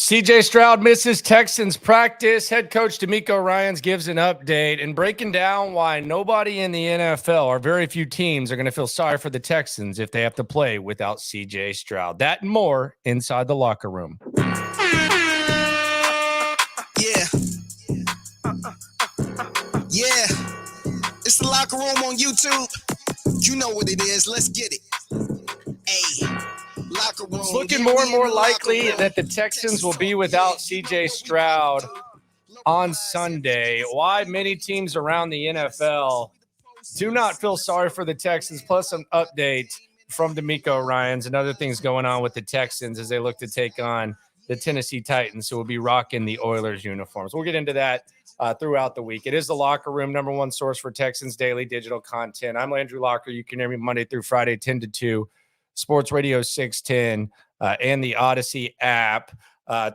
CJ Stroud misses Texans practice. Head coach DeMeco Ryans gives an update and breaking down why nobody in the NFL or very few teams are going to feel sorry for the Texans if they have to play without CJ Stroud. That and more inside the locker room. Yeah. Yeah. It's the locker room on YouTube. You know what it is. Let's get it. Hey. Locker room. It's looking more and more likely that the Texans will be without CJ Stroud on Sunday. Why many teams around the NFL do not feel sorry for the Texans, plus an update from DeMeco Ryans and other things going on with the Texans as they look to take on the Tennessee Titans, who will be rocking the Oilers uniforms. We'll get into that throughout the week. It is the Locker Room, number one source for Texans daily digital content. I'm Landry Locker. You can hear me Monday through Friday, 10 to 2, Sports Radio 610, and the Odyssey app.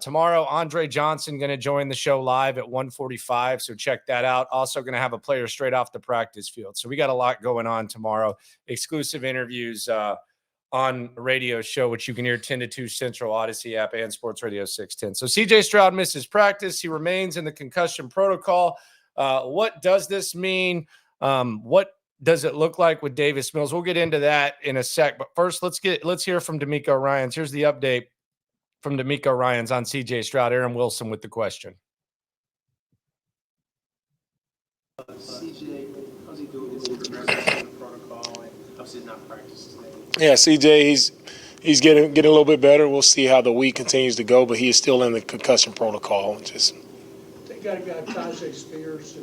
Tomorrow, Andre Johnson going to join the show live at 1:45, so check that out. Also going to have a player straight off the practice field. So we got a lot going on tomorrow. Exclusive interviews on the radio show, which you can hear 10 to 2 Central, Odyssey app, and Sports Radio 610. So CJ Stroud misses practice. He remains in the concussion protocol. What does this mean? What does it look like with Davis Mills? We'll get into that in a sec. But first, let's hear from DeMeco Ryans. Here's the update from DeMeco Ryans on CJ Stroud. Aaron Wilson with the question. CJ, how's he doing? Is he progressing in the protocol? And obviously not practice today. Yeah, CJ, he's getting a little bit better. We'll see how the week continues to go, but he is still in the concussion protocol. They got a guy, Tajay Spears.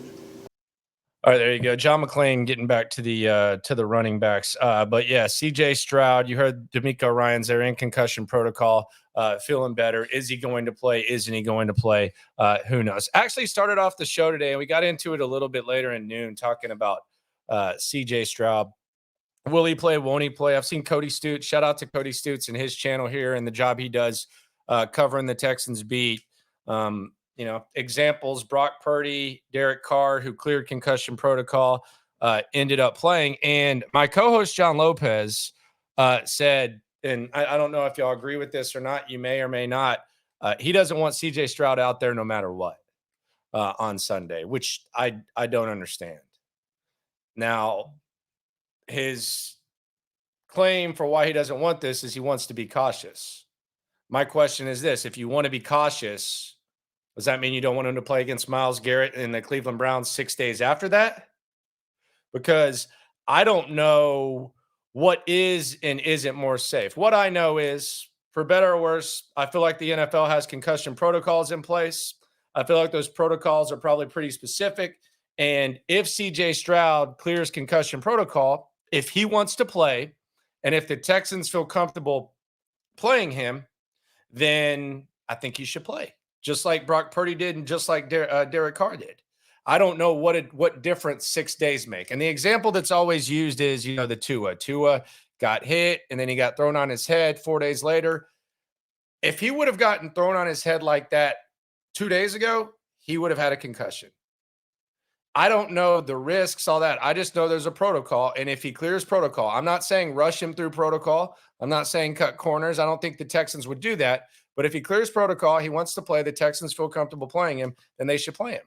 All right, there you go. John McClain getting back to the running backs. But yeah, CJ Stroud, you heard DeMeco Ryans, they're in concussion protocol, feeling better. Is he going to play? Isn't he going to play? Who knows? Actually started off the show today, and we got into it a little bit later in noon, talking about CJ Stroud. Will he play? Won't he play? I've seen Cody Stutes. Shout out to Cody Stutes and his channel here and the job he does covering the Texans beat. Examples, Brock Purdy, Derek Carr, who cleared concussion protocol, ended up playing. And my co-host, John Lopez, said, and I don't know if y'all agree with this or not, you may or may not, he doesn't want CJ Stroud out there no matter what on Sunday, which I don't understand. Now, his claim for why he doesn't want this is he wants to be cautious. My question is this: if you want to be cautious, does that mean you don't want him to play against Myles Garrett and the Cleveland Browns 6 days after that? Because I don't know what is and isn't more safe. What I know is, for better or worse, I feel like the NFL has concussion protocols in place. I feel like those protocols are probably pretty specific. And if CJ Stroud clears concussion protocol, if he wants to play, and if the Texans feel comfortable playing him, then I think he should play, just like Brock Purdy did and just like Derek Carr did. I don't know what difference 6 days make. And the example that's always used is, the Tua. Tua got hit, and then he got thrown on his head 4 days later. If he would have gotten thrown on his head like that 2 days ago, he would have had a concussion. I don't know the risks, all that. I just know there's a protocol, and if he clears protocol, I'm not saying rush him through protocol. I'm not saying cut corners. I don't think the Texans would do that. But if he clears protocol, he wants to play, the Texans feel comfortable playing him, then they should play him.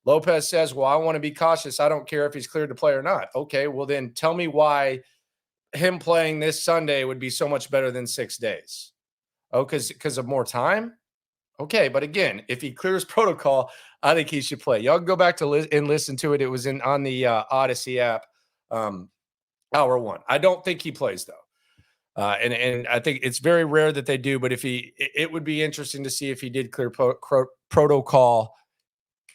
Lopez says, well, I want to be cautious. I don't care if he's cleared to play or not. Okay, well then tell me why him playing this Sunday would be so much better than 6 days. Oh, because of more time? Okay, but again, if he clears protocol, I think he should play. Y'all can go back to and listen to it. It was on the Odyssey app, hour one. I don't think he plays, though. And I think it's very rare that they do, but it would be interesting to see if he did clear protocol,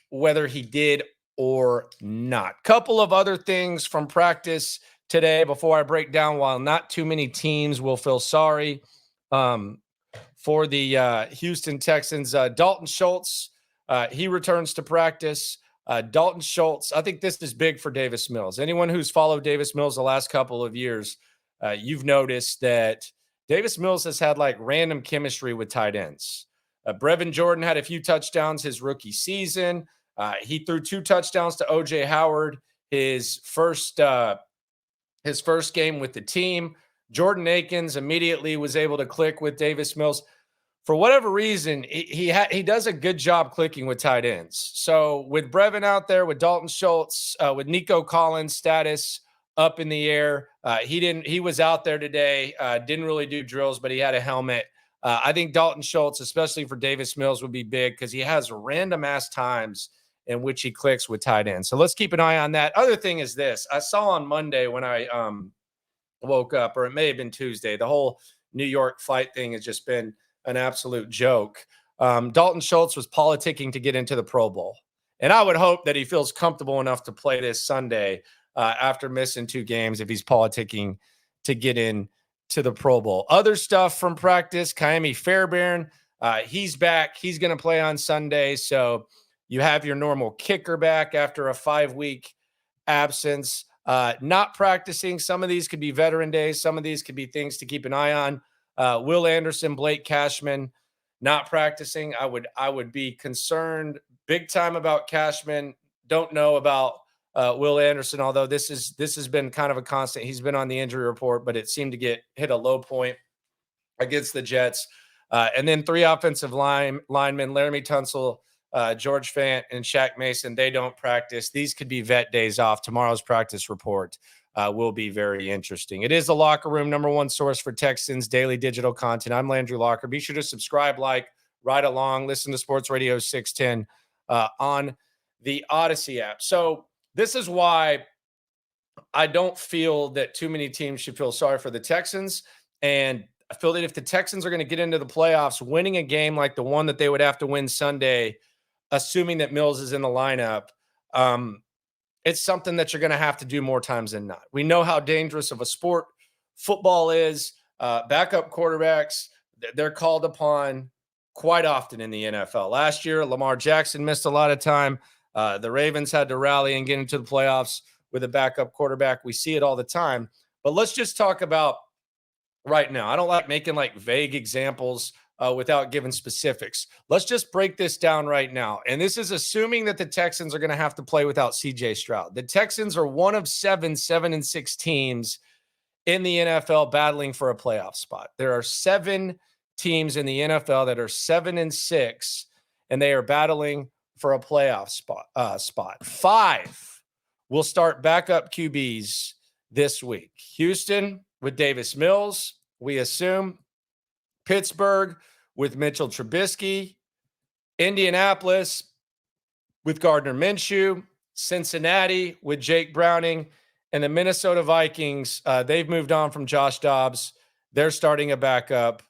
whether he did or not. Couple of other things from practice today before I break down, while not too many teams will feel sorry for the Houston Texans. Dalton Schultz, he returns to practice. Dalton Schultz, I think this is big for Davis Mills. Anyone who's followed Davis Mills the last couple of years, you've noticed that Davis Mills has had like random chemistry with tight ends. Brevin Jordan had a few touchdowns his rookie season. He threw 2 touchdowns to O.J. Howard his first game with the team. Jordan Akins immediately was able to click with Davis Mills. for whatever reason, he does a good job clicking with tight ends. So with Brevin out there, with Dalton Schultz, with Nico Collins' status up in the air, he was out there today, didn't really do drills, but he had a helmet. I think Dalton Schultz, especially for Davis Mills, would be big because he has random ass times in which he clicks with tight ends. So let's keep an eye on that. Other thing is this: I saw on Monday when I woke up, or it may have been Tuesday, the whole New York flight thing has just been an absolute joke. Dalton Schultz was politicking to get into the Pro Bowl. And I would hope that he feels comfortable enough to play this Sunday after missing 2 games if he's politicking to get in to the Pro Bowl. Other stuff from practice, Kaimi Fairbairn, he's back. He's going to play on Sunday. So you have your normal kicker back after a 5-week absence. Not practicing. Some of these could be veteran days. Some of these could be things to keep an eye on. Will Anderson, Blake Cashman not practicing. I would be concerned big time about Cashman. Don't know about Will Anderson, although this has been kind of a constant. He's been on the injury report, but it seemed to hit a low point against the Jets. And then 3 offensive linemen, Laramie Tunsil, George Fant, and Shaq Mason, they don't practice. These could be vet days off. Tomorrow's practice report will be very interesting. It is the Locker Room, #1 source for Texans daily digital content. I'm Landry Locker. Be sure to subscribe, ride along, listen to Sports Radio 610 on the Odyssey app. So this is why I don't feel that too many teams should feel sorry for the Texans. And I feel that if the Texans are going to get into the playoffs, winning a game like the one that they would have to win Sunday, assuming that Mills is in the lineup, it's something that you're going to have to do more times than not. We know how dangerous of a sport football is. Backup quarterbacks, they're called upon quite often in the NFL. Last year, Lamar Jackson missed a lot of time. The Ravens had to rally and get into the playoffs with a backup quarterback. We see it all the time. But let's just talk about right now. I don't like making vague examples without giving specifics. Let's just break this down right now. And this is assuming that the Texans are going to have to play without CJ Stroud. The Texans are one of 7-6 teams in the NFL battling for a playoff spot. There are 7 teams in the NFL that are 7-6, and they are battling for a playoff spot. 5 will start backup QBs this week. Houston with Davis Mills, we assume. Pittsburgh with Mitchell Trubisky, Indianapolis with Gardner Minshew, Cincinnati with Jake Browning, and the Minnesota Vikings. They've moved on from Josh Dobbs. They're starting a backup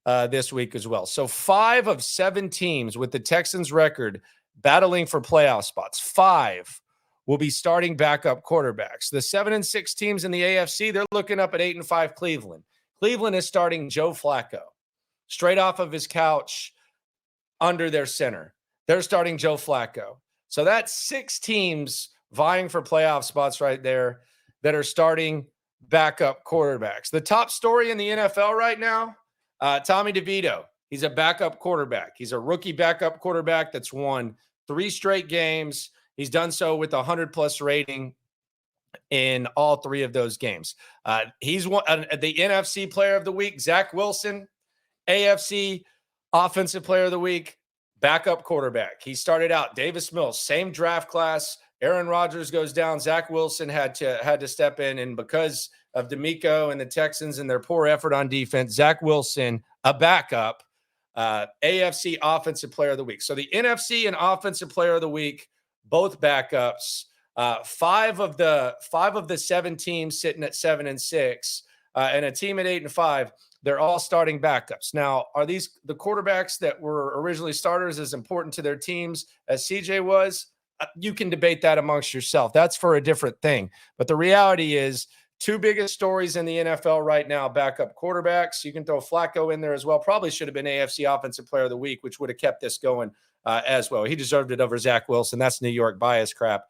this week as well. So 5 of 7 teams with the Texans record battling for playoff spots. 5 will be starting backup quarterbacks. The 7-6 teams in the AFC, they're looking up at 8-5 Cleveland. Cleveland is starting Joe Flacco straight off of his couch under their center. They're starting Joe Flacco. So that's 6 teams vying for playoff spots right there that are starting backup quarterbacks. The top story in the NFL right now, Tommy DeVito. He's a backup quarterback. He's a rookie backup quarterback that's won 3 straight games. He's done so with a 100+ rating in all 3 of those games. He's the NFC Player of the Week, Zach Wilson. AFC Offensive Player of the Week, backup quarterback. He started out Davis Mills, same draft class. Aaron Rodgers goes down. Zach Wilson had to step in, and because of DeMeco and the Texans and their poor effort on defense, Zach Wilson, a backup, AFC Offensive Player of the Week. So the NFC and Offensive Player of the Week, both backups. 5 of the 7 teams sitting at 7-6, and a team at 8-5. They're all starting backups. Now, are these the quarterbacks that were originally starters as important to their teams as CJ was? You can debate that amongst yourself. That's for a different thing. But the reality is, 2 biggest stories in the NFL right now, backup quarterbacks. You can throw Flacco in there as well. Probably should have been AFC Offensive Player of the Week, which would have kept this going as well. He deserved it over Zach Wilson. That's New York bias crap.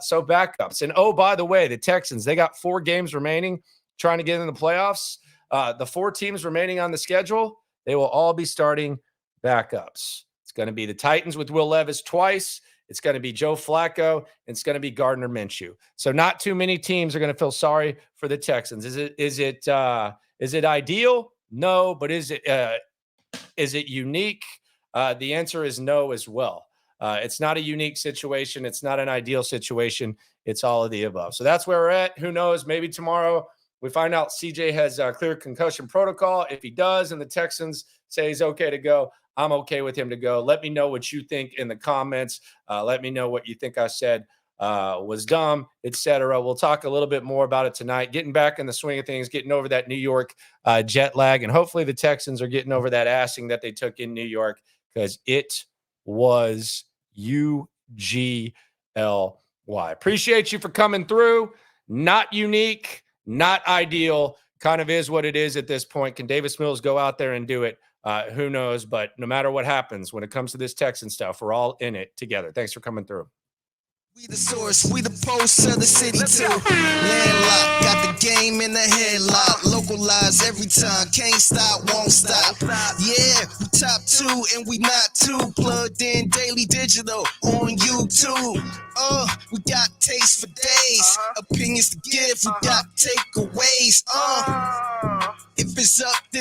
So backups. And, oh, by the way, the Texans, they got 4 games remaining trying to get in the playoffs. The 4 teams remaining on the schedule, they will all be starting backups. It's going to be the Titans with Will Levis twice. It's going to be Joe Flacco. And it's going to be Gardner Minshew. So not too many teams are going to feel sorry for the Texans. Is it ideal? No, but is Is it unique? The answer is no as well. It's not a unique situation. It's not an ideal situation. It's all of the above. So that's where we're at. Who knows? Maybe tomorrow we find out CJ has clear concussion protocol. If he does and the Texans say he's okay to go, I'm okay with him to go. Let me know what you think in the comments. Let me know what you think I said was dumb, etc. We'll talk a little bit more about it tonight, getting back in the swing of things, getting over that New York jet lag, and hopefully the Texans are getting over that assing that they took in New York, because it was UGLY. Appreciate you for coming through. Not unique, not ideal, kind of is what it is at this point. Can Davis Mills go out there and do it? Who knows? But no matter what happens when it comes to this Texan stuff, we're all in it together. Thanks for coming through. We the source, we the pulse of the city too. Landlocked, got the game in the headlock. Localized every time, can't stop, won't stop. Yeah, we top 2 and we not too. Plugged in daily digital on YouTube. We got taste for days, opinions to give, we got takeaways. If it's up, then